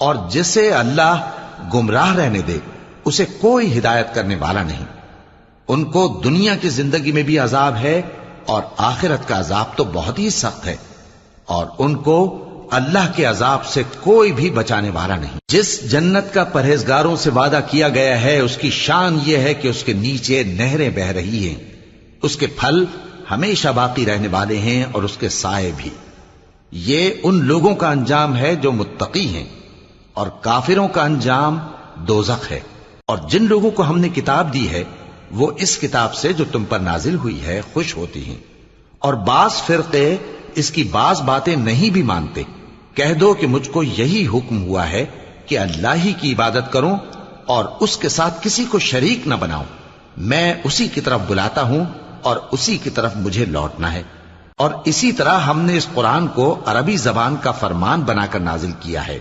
اور جسے اللہ گمراہ رہنے دے اسے کوئی ہدایت کرنے والا نہیں۔ ان کو دنیا کی زندگی میں بھی عذاب ہے اور آخرت کا عذاب تو بہت ہی سخت ہے، اور ان کو اللہ کے عذاب سے کوئی بھی بچانے والا نہیں۔ جس جنت کا پرہیزگاروں سے وعدہ کیا گیا ہے اس کی شان یہ ہے کہ اس کے نیچے نہریں بہ رہی ہیں، اس کے پھل ہمیشہ باقی رہنے والے ہیں اور اس کے سائے بھی۔ یہ ان لوگوں کا انجام ہے جو متقی ہیں، اور کافروں کا انجام دوزخ ہے۔ اور جن لوگوں کو ہم نے کتاب دی ہے وہ اس کتاب سے جو تم پر نازل ہوئی ہے خوش ہوتی ہیں، اور بعض فرقے اس کی بعض باتیں نہیں بھی مانتے۔ کہہ دو کہ مجھ کو یہی حکم ہوا ہے کہ اللہ ہی کی عبادت کروں اور اس کے ساتھ کسی کو شریک نہ بناؤں۔ میں اسی کی طرف بلاتا ہوں اور اسی کی طرف مجھے لوٹنا ہے۔ اور اسی طرح ہم نے اس قرآن کو عربی زبان کا فرمان بنا کر نازل کیا ہے۔